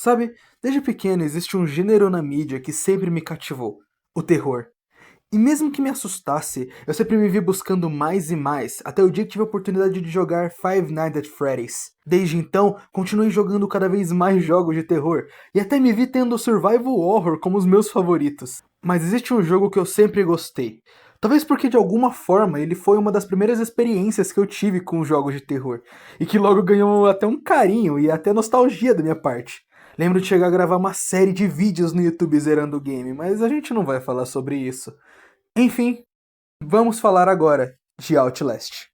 Sabe, desde pequeno existe um gênero na mídia que sempre me cativou: o terror. E mesmo que me assustasse, eu sempre me vi buscando mais e mais, até o dia que tive a oportunidade de jogar Five Nights at Freddy's. Desde então, continuei jogando cada vez mais jogos de terror, e até me vi tendo Survival Horror como os meus favoritos. Mas existe um jogo que eu sempre gostei. Talvez porque de alguma forma ele foi uma das primeiras experiências que eu tive com jogos de terror, e que logo ganhou até um carinho e até nostalgia da minha parte. Lembro de chegar a gravar uma série de vídeos no YouTube zerando o game, mas a gente não vai falar sobre isso. Enfim, vamos falar agora de Outlast.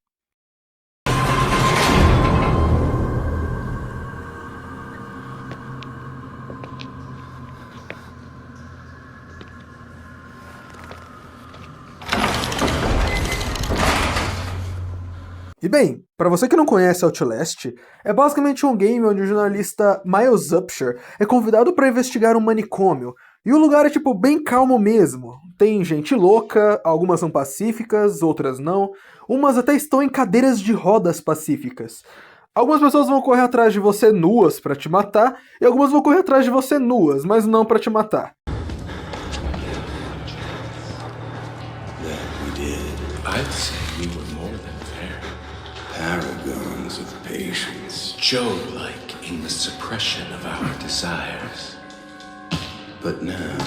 E bem, para você que não conhece Outlast, é basicamente um game onde o jornalista Miles Upshur é convidado para investigar um manicômio, e o lugar é tipo bem calmo mesmo. Tem gente louca, algumas são pacíficas, outras não, umas até estão em cadeiras de rodas pacíficas. Algumas pessoas vão correr atrás de você nuas para te matar, e algumas vão correr atrás de você nuas, mas não para te matar. I'd say we were more than fair. Paragons of patience. Joe-like in the suppression of our desires. But now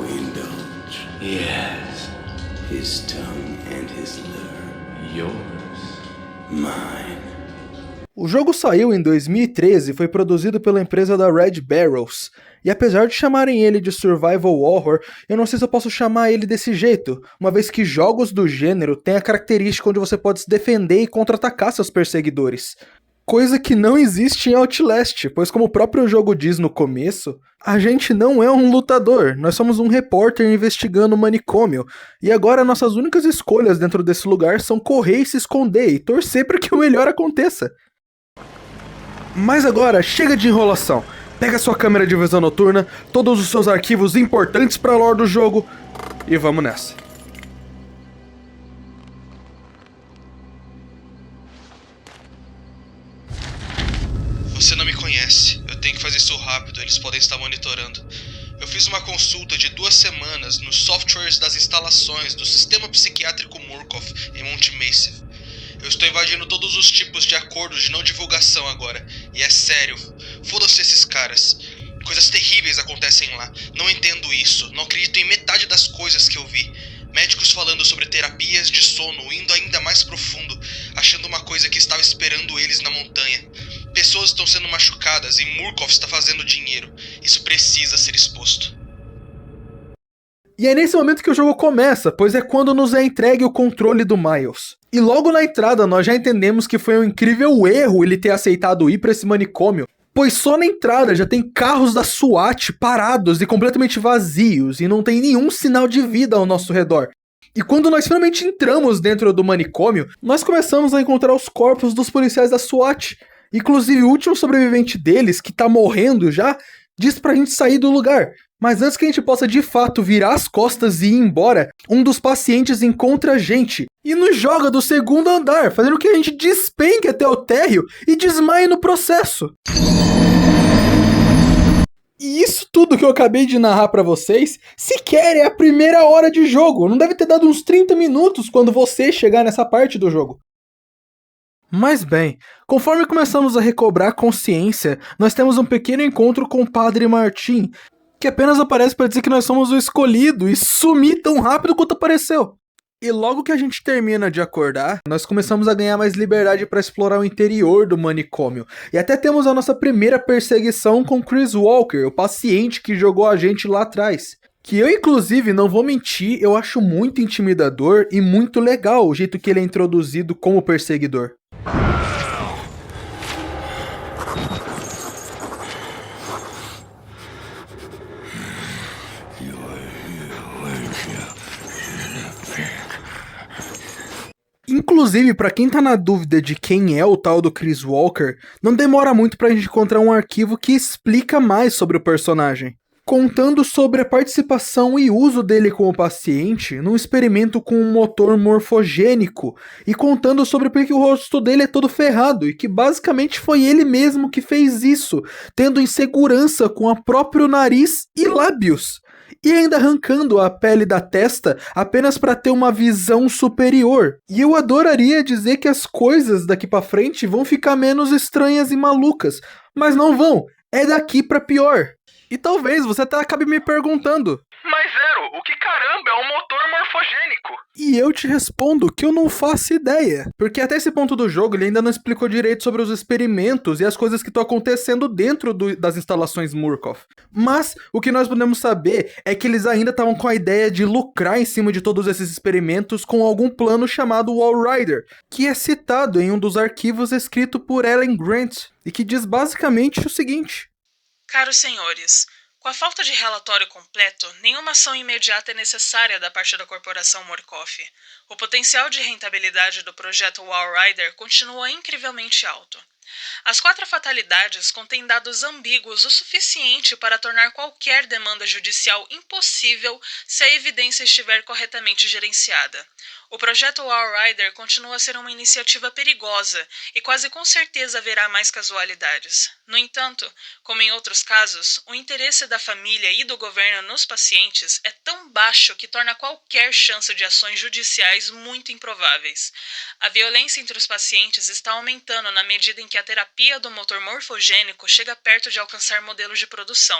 we indulge. Yes, His tongue and his lure. yours. Mine. O jogo saiu em 2013 e foi produzido pela empresa da Red Barrels. E apesar de chamarem ele de Survival Horror, eu não sei se eu posso chamar ele desse jeito, uma vez que jogos do gênero têm a característica onde você pode se defender e contra-atacar seus perseguidores. Coisa que não existe em Outlast, pois como o próprio jogo diz no começo, a gente não é um lutador, nós somos um repórter investigando um manicômio, e agora nossas únicas escolhas dentro desse lugar são correr e se esconder e torcer para que o melhor aconteça. Mas agora, chega de enrolação. Pega sua câmera de visão noturna, todos os seus arquivos importantes para a lore do jogo e vamos nessa. Você não me conhece. Eu tenho que fazer isso rápido, eles podem estar monitorando. Eu fiz uma consulta de 2 semanas nos softwares das instalações do sistema psiquiátrico Murkoff em Monte Massive. Eu estou invadindo todos os tipos de acordos de não divulgação agora. E é sério. Foda-se esses caras. Coisas terríveis acontecem lá. Não entendo isso. Não acredito em metade das coisas que eu vi. Médicos falando sobre terapias de sono, indo ainda mais profundo, achando uma coisa que estava esperando eles na montanha. Pessoas estão sendo machucadas e Murkoff está fazendo dinheiro. Isso precisa ser exposto. E é nesse momento que o jogo começa, pois é quando nos é entregue o controle do Miles. E logo na entrada nós já entendemos que foi um incrível erro ele ter aceitado ir para esse manicômio, pois só na entrada já tem carros da SWAT parados e completamente vazios, e não tem nenhum sinal de vida ao nosso redor. E quando nós finalmente entramos dentro do manicômio, nós começamos a encontrar os corpos dos policiais da SWAT. Inclusive o último sobrevivente deles, que tá morrendo já, diz pra gente sair do lugar. Mas antes que a gente possa de fato virar as costas e ir embora, um dos pacientes encontra a gente e nos joga do 2º andar, fazendo que a gente despenque até o térreo e desmaie no processo. E isso tudo que eu acabei de narrar pra vocês, sequer é a primeira hora de jogo. Não deve ter dado uns 30 minutos quando você chegar nessa parte do jogo. Mas bem, conforme começamos a recobrar consciência, nós temos um pequeno encontro com o Padre Martin, que apenas aparece para dizer que nós somos o escolhido e sumir tão rápido quanto apareceu. E logo que a gente termina de acordar, nós começamos a ganhar mais liberdade para explorar o interior do manicômio. E até temos a nossa primeira perseguição com Chris Walker, o paciente que jogou a gente lá atrás. Que eu, inclusive, não vou mentir, eu acho muito intimidador e muito legal o jeito que ele é introduzido como perseguidor. Inclusive, pra quem tá na dúvida de quem é o tal do Chris Walker, não demora muito pra gente encontrar um arquivo que explica mais sobre o personagem. contando sobre a participação e uso dele como paciente num experimento com um motor morfogênico e contando sobre porque o rosto dele é todo ferrado e que basicamente foi ele mesmo que fez isso, tendo insegurança com o próprio nariz e lábios. E ainda arrancando a pele da testa apenas para ter uma visão superior. E eu adoraria dizer que as coisas daqui pra frente vão ficar menos estranhas e malucas, mas não vão, é daqui pra pior. E talvez você até acabe me perguntando: mas Zero, o que caramba é um motor morfogênico? E eu te respondo que eu não faço ideia. Porque até esse ponto do jogo ele ainda não explicou direito sobre os experimentos e as coisas que estão acontecendo dentro das instalações Murkoff. Mas o que nós podemos saber é que eles ainda estavam com a ideia de lucrar em cima de todos esses experimentos com algum plano chamado Walrider, que é citado em um dos arquivos escrito por Ellen Grant, e que diz basicamente o seguinte: Caros senhores, com a falta de relatório completo, nenhuma ação imediata é necessária da parte da corporação Murkoff. O potencial de rentabilidade do projeto Walrider continua incrivelmente alto. As 4 fatalidades contêm dados ambíguos o suficiente para tornar qualquer demanda judicial impossível se a evidência estiver corretamente gerenciada. O projeto Walrider continua a ser uma iniciativa perigosa e quase com certeza haverá mais casualidades. No entanto, como em outros casos, o interesse da família e do governo nos pacientes é tão baixo que torna qualquer chance de ações judiciais muito improváveis. A violência entre os pacientes está aumentando na medida em que a terapia do motor morfogênico chega perto de alcançar modelos de produção.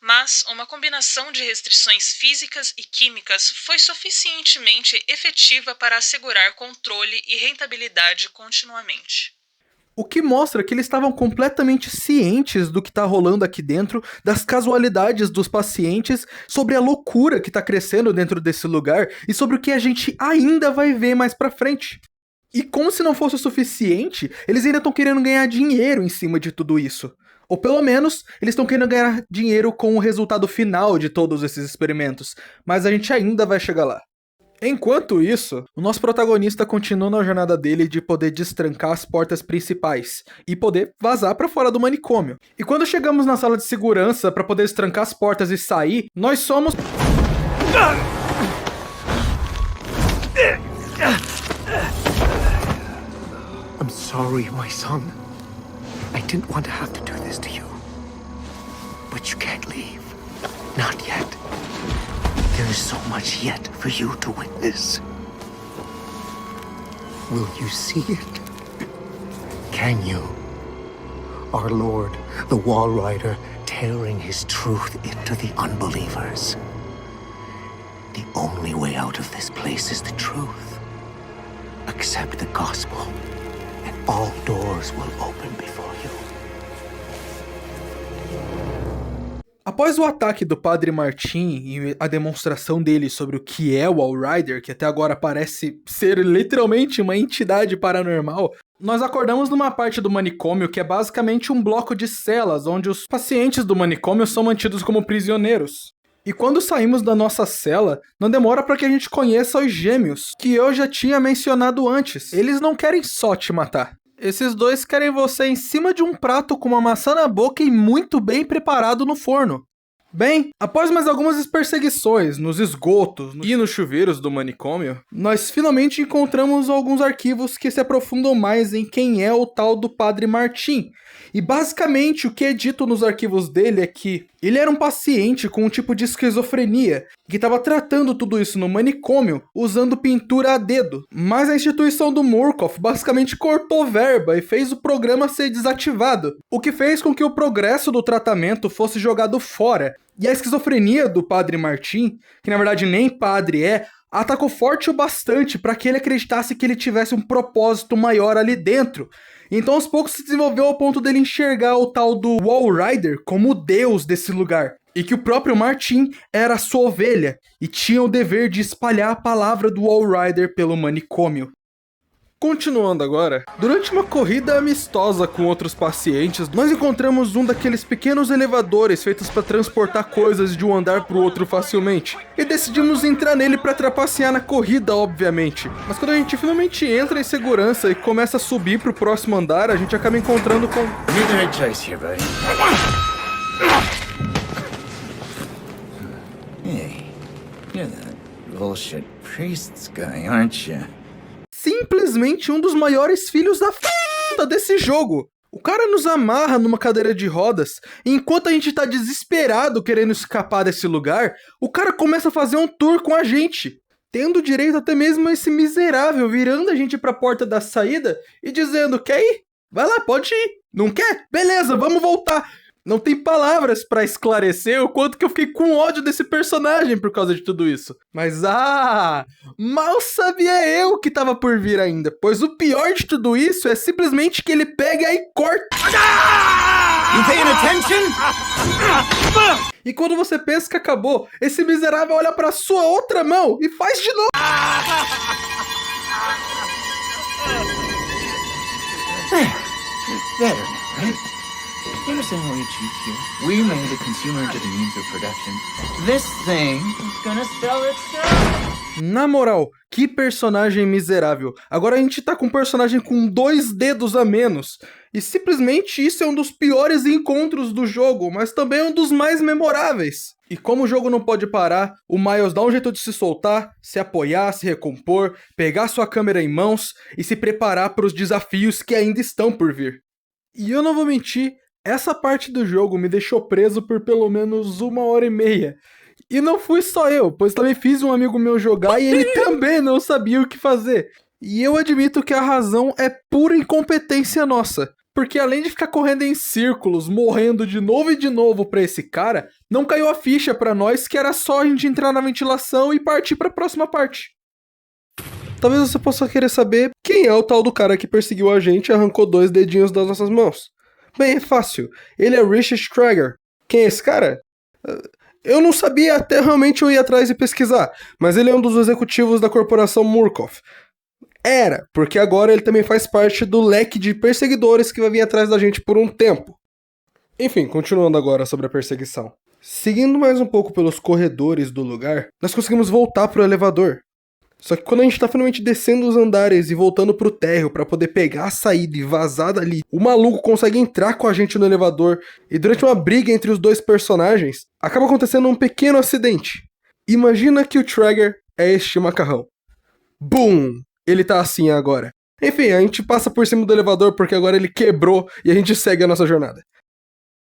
Mas uma combinação de restrições físicas e químicas foi suficientemente efetiva para assegurar controle e rentabilidade continuamente. O que mostra que eles estavam completamente cientes do que tá rolando aqui dentro, das casualidades dos pacientes, sobre a loucura que tá crescendo dentro desse lugar e sobre o que a gente ainda vai ver mais pra frente. E como se não fosse o suficiente, eles ainda estão querendo ganhar dinheiro em cima de tudo isso. Ou pelo menos, eles estão querendo ganhar dinheiro com o resultado final de todos esses experimentos, mas a gente ainda vai chegar lá. Enquanto isso, o nosso protagonista continua na jornada dele de poder destrancar as portas principais e poder vazar pra fora do manicômio. E quando chegamos na sala de segurança pra poder destrancar as portas e sair, nós somos... I'm sorry, my son. I didn't want to have to do this to you. But you can't leave. Not yet. There is so much yet for you to witness. Will you see it? Can you? Our Lord, the Walrider, tearing his truth into the unbelievers. The only way out of this place is the truth. Accept the gospel, and all doors will open before you. Após o ataque do Padre Martin e a demonstração dele sobre o que é o Walrider, que até agora parece ser literalmente uma entidade paranormal, nós acordamos numa parte do manicômio que é basicamente um bloco de celas, onde os pacientes do manicômio são mantidos como prisioneiros. E quando saímos da nossa cela, não demora para que a gente conheça os gêmeos, que eu já tinha mencionado antes. Eles não querem só te matar. Esses dois querem você em cima de um prato com uma maçã na boca e muito bem preparado no forno. Bem, após mais algumas perseguições nos esgotos e nos chuveiros do manicômio, nós finalmente encontramos alguns arquivos que se aprofundam mais em quem é o tal do Padre Martin. E basicamente o que é dito nos arquivos dele é que ele era um paciente com um tipo de esquizofrenia, que estava tratando tudo isso no manicômio usando pintura a dedo. Mas a instituição do Murkoff basicamente cortou verba e fez o programa ser desativado, o que fez com que o progresso do tratamento fosse jogado fora. E a esquizofrenia do Padre Martin, que na verdade nem padre é, atacou forte o bastante para que ele acreditasse que ele tivesse um propósito maior ali dentro. Então aos poucos se desenvolveu ao ponto dele enxergar o tal do Walrider como o deus desse lugar. E que o próprio Martin era a sua ovelha e tinha o dever de espalhar a palavra do Walrider pelo manicômio. Continuando agora, durante uma corrida amistosa com outros pacientes, nós encontramos um daqueles pequenos elevadores feitos para transportar coisas de um andar para o outro facilmente, e decidimos entrar nele para trapacear na corrida, obviamente. Mas quando a gente finalmente entra em segurança e começa a subir para o próximo andar, a gente acaba encontrando com... You're gonna chase here, buddy. Hey, you're that bullshit priests guy, aren't you? Simplesmente um dos maiores filhos da f*** desse jogo. O cara nos amarra numa cadeira de rodas, e enquanto a gente tá desesperado querendo escapar desse lugar, o cara começa a fazer um tour com a gente, tendo direito até mesmo a esse miserável virando a gente pra porta da saída e dizendo: quer ir? Vai lá, pode ir. Não quer? Beleza, vamos voltar. Não tem palavras pra esclarecer o quanto que eu fiquei com ódio desse personagem por causa de tudo isso. Mas mal sabia eu que tava por vir ainda, pois o pior de tudo isso é simplesmente que ele pega e corta. You paying attention? E quando você pensa que acabou, esse miserável olha pra sua outra mão e faz de novo. Better now, right? You understand what we achieved here? We made the consumer into the means of production. This thing is gonna sell itself. Na moral, que personagem miserável. Agora a gente tá com um personagem com 2 dedos a menos. E simplesmente isso é um dos piores encontros do jogo, mas também um dos mais memoráveis. E como o jogo não pode parar, o Miles dá um jeito de se soltar, se apoiar, se recompor, pegar sua câmera em mãos e se preparar para os desafios que ainda estão por vir. E eu não vou mentir, essa parte do jogo me deixou preso por pelo menos 1h30. E não fui só eu, pois também fiz um amigo meu jogar e ele também não sabia o que fazer. E eu admito que a razão é pura incompetência nossa. Porque além de ficar correndo em círculos, morrendo de novo e de novo pra esse cara, não caiu a ficha pra nós que era só a gente entrar na ventilação e partir pra próxima parte. Talvez você possa querer saber quem é o tal do cara que perseguiu a gente e arrancou 2 dedinhos das nossas mãos. Bem, é fácil. Ele é Richard Traeger. Quem é esse cara? Eu não sabia até realmente eu ir atrás e pesquisar, mas ele é um dos executivos da corporação Murkoff. Era, porque agora ele também faz parte do leque de perseguidores que vai vir atrás da gente por um tempo. Enfim, continuando agora sobre a perseguição. Seguindo mais um pouco pelos corredores do lugar, nós conseguimos voltar pro elevador. Só que quando a gente tá finalmente descendo os andares e voltando pro térreo pra poder pegar a saída e vazar dali, o maluco consegue entrar com a gente no elevador e durante uma briga entre os 2 personagens, acaba acontecendo um pequeno acidente. Imagina que o Traeger é este macarrão. Boom! Ele tá assim agora. Enfim, a gente passa por cima do elevador porque agora ele quebrou e a gente segue a nossa jornada.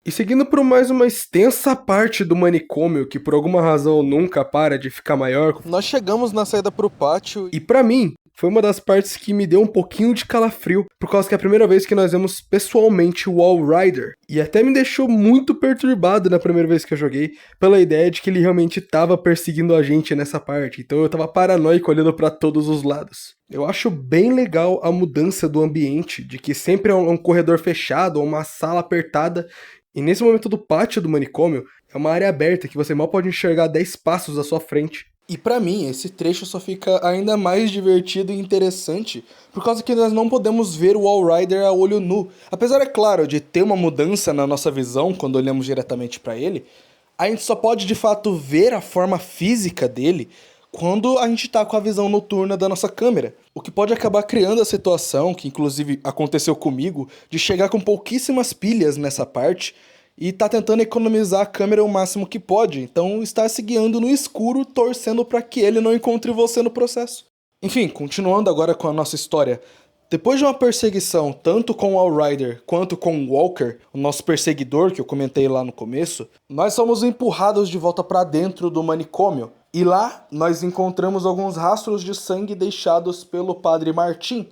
E seguindo por mais uma extensa parte do manicômio, que por alguma razão nunca para de ficar maior, nós chegamos na saída pro pátio e pra mim, foi uma das partes que me deu um pouquinho de calafrio, por causa que é a primeira vez que nós vemos pessoalmente o Wall Rider. E até me deixou muito perturbado na primeira vez que eu joguei, pela ideia de que ele realmente tava perseguindo a gente nessa parte, então eu tava paranoico olhando pra todos os lados. Eu acho bem legal a mudança do ambiente, de que sempre é um corredor fechado ou uma sala apertada, e nesse momento do pátio do manicômio, é uma área aberta que você mal pode enxergar 10 passos à sua frente. E pra mim, esse trecho só fica ainda mais divertido e interessante, por causa que nós não podemos ver o Wall Rider a olho nu. Apesar, é claro, de ter uma mudança na nossa visão quando olhamos diretamente pra ele, a gente só pode de fato ver a forma física dele quando a gente tá com a visão noturna da nossa câmera. O que pode acabar criando a situação, que inclusive aconteceu comigo, de chegar com pouquíssimas pilhas nessa parte e tá tentando economizar a câmera o máximo que pode, então está se guiando no escuro, torcendo para que ele não encontre você no processo. Enfim, continuando agora com a nossa história. Depois de uma perseguição tanto com o Wall Rider quanto com o Walker, o nosso perseguidor que eu comentei lá no começo, nós somos empurrados de volta para dentro do manicômio. E lá, nós encontramos alguns rastros de sangue deixados pelo Padre Martin.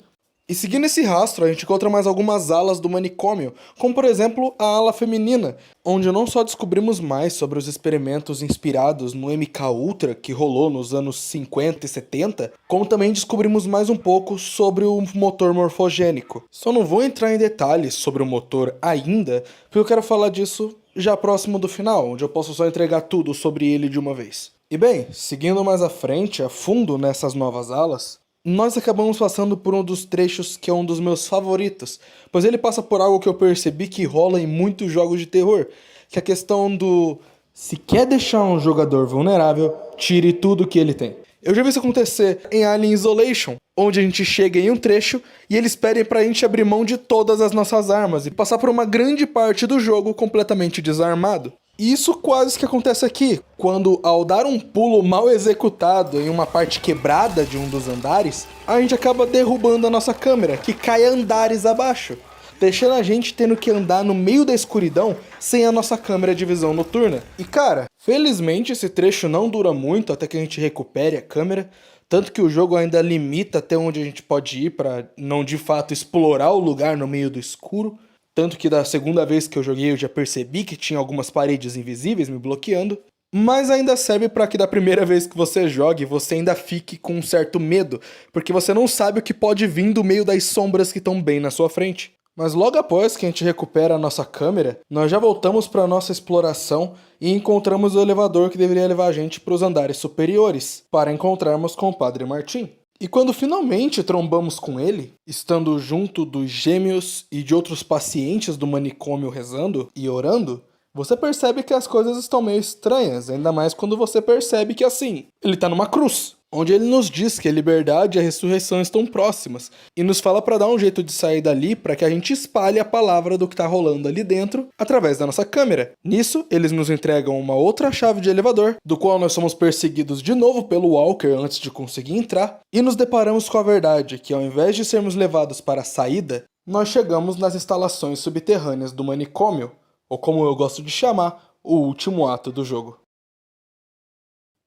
E seguindo esse rastro, a gente encontra mais algumas alas do manicômio, como por exemplo a ala feminina, onde não só descobrimos mais sobre os experimentos inspirados no MK Ultra que rolou nos anos 50 e 70, como também descobrimos mais um pouco sobre o motor morfogênico. Só não vou entrar em detalhes sobre o motor ainda, porque eu quero falar disso já próximo do final, onde eu posso só entregar tudo sobre ele de uma vez. E bem, seguindo mais à frente, a fundo nessas novas alas, nós acabamos passando por um dos trechos que é um dos meus favoritos, pois ele passa por algo que eu percebi que rola em muitos jogos de terror, que é a questão do se quer deixar um jogador vulnerável, tire tudo que ele tem. Eu já vi isso acontecer em Alien Isolation, onde a gente chega em um trecho e eles pedem pra gente abrir mão de todas as nossas armas e passar por uma grande parte do jogo completamente desarmado. E isso quase que acontece aqui, quando ao dar um pulo mal executado em uma parte quebrada de um dos andares, a gente acaba derrubando a nossa câmera, que cai andares abaixo, deixando a gente tendo que andar no meio da escuridão sem a nossa câmera de visão noturna. E cara, felizmente esse trecho não dura muito até que a gente recupere a câmera, tanto que o jogo ainda limita até onde a gente pode ir para não de fato explorar o lugar no meio do escuro. Tanto que da segunda vez que eu joguei eu já percebi que tinha algumas paredes invisíveis me bloqueando. Mas ainda serve para que da primeira vez que você jogue, você ainda fique com um certo medo, porque você não sabe o que pode vir do meio das sombras que estão bem na sua frente. Mas logo após que a gente recupera a nossa câmera, nós já voltamos para nossa exploração e encontramos o elevador que deveria levar a gente para os andares superiores, para encontrarmos com o Padre Martim. E quando finalmente trombamos com ele, estando junto dos gêmeos e de outros pacientes do manicômio rezando e orando, você percebe que as coisas estão meio estranhas, ainda mais quando você percebe que assim, ele tá numa cruz, onde ele nos diz que a liberdade e a ressurreição estão próximas, e nos fala para dar um jeito de sair dali para que a gente espalhe a palavra do que tá rolando ali dentro através da nossa câmera. Nisso, eles nos entregam uma outra chave de elevador, do qual nós somos perseguidos de novo pelo Walker antes de conseguir entrar, e nos deparamos com a verdade que ao invés de sermos levados para a saída, nós chegamos nas instalações subterrâneas do manicômio, ou como eu gosto de chamar, o último ato do jogo.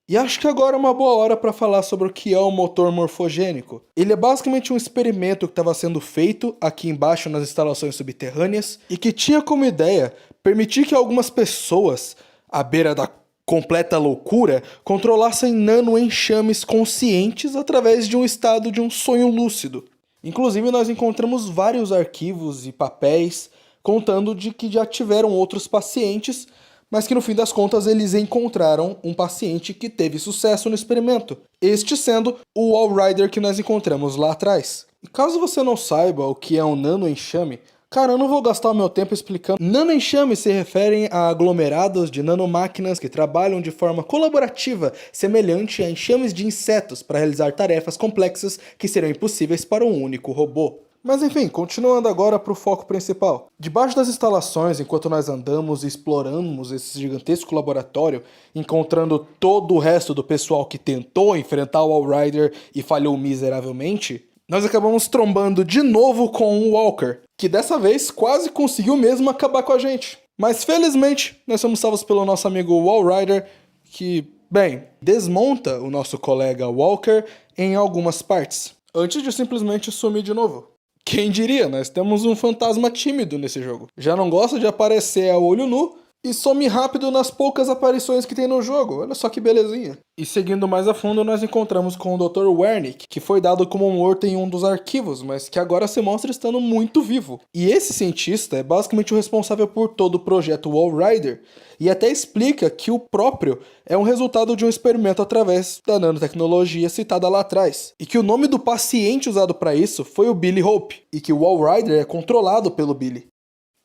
E acho que agora é uma boa hora para falar sobre o que é o motor morfogênico. Ele é basicamente um experimento que estava sendo feito aqui embaixo nas instalações subterrâneas e que tinha como ideia permitir que algumas pessoas, à beira da completa loucura, controlassem nano-enxames conscientes através de um estado de um sonho lúcido. Inclusive nós encontramos vários arquivos e papéis contando de que já tiveram outros pacientes, mas que no fim das contas eles encontraram um paciente que teve sucesso no experimento, este sendo o Walrider que nós encontramos lá atrás. E caso você não saiba o que é um nanoenxame, cara, eu não vou gastar o meu tempo explicando. Nanoenxames se referem a aglomerados de nanomáquinas que trabalham de forma colaborativa, semelhante a enxames de insetos para realizar tarefas complexas que seriam impossíveis para um único robô. Mas enfim, continuando agora para o foco principal. Debaixo das instalações, enquanto nós andamos e exploramos esse gigantesco laboratório, encontrando todo o resto do pessoal que tentou enfrentar o Walrider e falhou miseravelmente, nós acabamos trombando de novo com o Walker, que dessa vez quase conseguiu mesmo acabar com a gente. Mas felizmente, nós somos salvos pelo nosso amigo Walrider, que, bem, desmonta o nosso colega Walker em algumas partes, antes de simplesmente sumir de novo. Quem diria, nós temos um fantasma tímido nesse jogo. Já não gosta de aparecer a olho nu e some rápido nas poucas aparições que tem no jogo. Olha só que belezinha. E seguindo mais a fundo, nós encontramos com o Dr. Wernick, que foi dado como morto em um dos arquivos, mas que agora se mostra estando muito vivo. E esse cientista é basicamente o responsável por todo o projeto Walrider, e até explica que o próprio é um resultado de um experimento através da nanotecnologia citada lá atrás, e que o nome do paciente usado para isso foi o Billy Hope, e que o Walrider é controlado pelo Billy.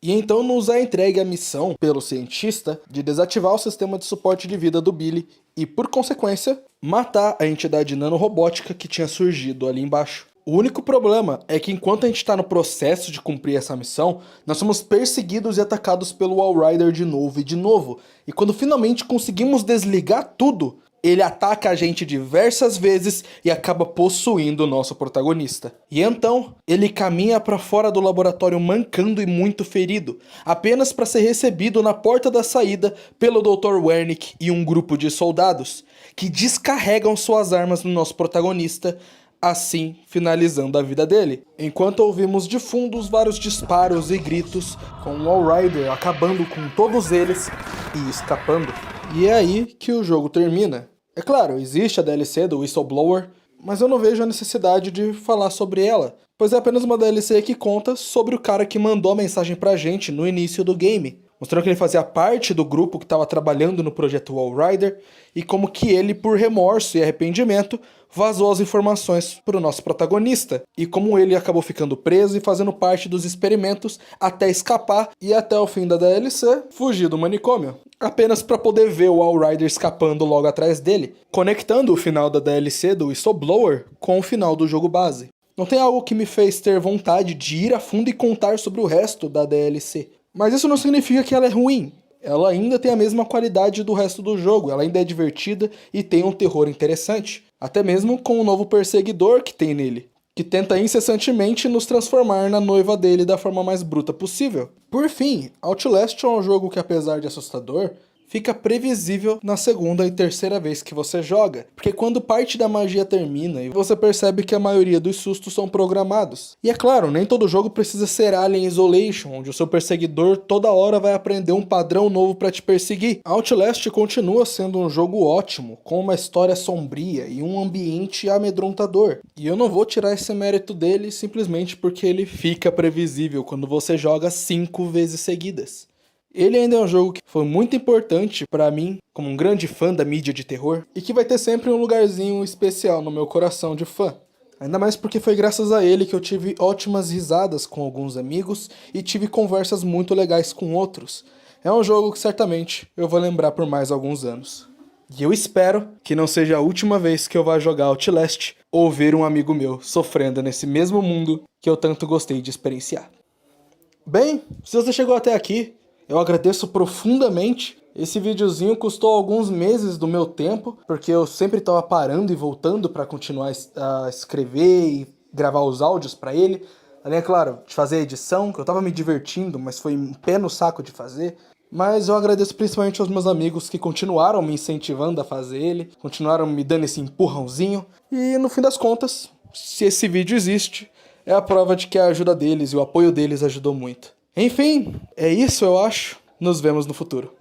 E então nos é entregue a missão, pelo cientista, de desativar o sistema de suporte de vida do Billy e, por consequência, matar a entidade nanorobótica que tinha surgido ali embaixo. O único problema é que enquanto a gente está no processo de cumprir essa missão, nós somos perseguidos e atacados pelo Walrider de novo, e quando finalmente conseguimos desligar tudo, ele ataca a gente diversas vezes e acaba possuindo o nosso protagonista. E então, ele caminha para fora do laboratório mancando e muito ferido, apenas para ser recebido na porta da saída pelo Dr. Wernick e um grupo de soldados, que descarregam suas armas no nosso protagonista, assim finalizando a vida dele. Enquanto ouvimos de fundo os vários disparos e gritos, com o Walrider acabando com todos eles e escapando. E é aí que o jogo termina. É claro, existe a DLC do Whistleblower, mas eu não vejo a necessidade de falar sobre ela, pois é apenas uma DLC que conta sobre o cara que mandou a mensagem pra gente no início do game, mostrando que ele fazia parte do grupo que estava trabalhando no projeto Walrider e como que ele, por remorso e arrependimento, vazou as informações para o nosso protagonista, e como ele acabou ficando preso e fazendo parte dos experimentos até escapar e até o fim da DLC fugir do manicômio, apenas para poder ver o Walrider escapando logo atrás dele, conectando o final da DLC do Whistleblower com o final do jogo base. Não tem algo que me fez ter vontade de ir a fundo e contar sobre o resto da DLC, mas isso não significa que ela é ruim. ela ainda tem a mesma qualidade do resto do jogo, ela ainda é divertida e tem um terror interessante. Até mesmo com o novo perseguidor que tem nele, que tenta incessantemente nos transformar na noiva dele da forma mais bruta possível. Por fim, Outlast é um jogo que, apesar de assustador, fica previsível na segunda e terceira vez que você joga, porque quando parte da magia termina e você percebe que a maioria dos sustos são programados. E é claro, nem todo jogo precisa ser Alien Isolation, onde o seu perseguidor toda hora vai aprender um padrão novo para te perseguir. Outlast continua sendo um jogo ótimo, com uma história sombria e um ambiente amedrontador. E eu não vou tirar esse mérito dele simplesmente porque ele fica previsível quando você joga 5 vezes seguidas. Ele ainda é um jogo que foi muito importante pra mim, como um grande fã da mídia de terror, e que vai ter sempre um lugarzinho especial no meu coração de fã. Ainda mais porque foi graças a ele que eu tive ótimas risadas com alguns amigos e tive conversas muito legais com outros. É um jogo que certamente eu vou lembrar por mais alguns anos. E eu espero que não seja a última vez que eu vá jogar Outlast ou ver um amigo meu sofrendo nesse mesmo mundo que eu tanto gostei de experienciar. Bem, se você chegou até aqui, eu agradeço profundamente. Esse videozinho custou alguns meses do meu tempo, porque eu sempre estava parando e voltando para continuar a escrever e gravar os áudios para ele. Além, é claro, de fazer a edição, que eu estava me divertindo, mas foi um pé no saco de fazer. Mas eu agradeço principalmente aos meus amigos que continuaram me incentivando a fazer ele, continuaram me dando esse empurrãozinho. E no fim das contas, se esse vídeo existe, é a prova de que a ajuda deles e o apoio deles ajudou muito. Enfim, é isso eu acho. Nos vemos no futuro.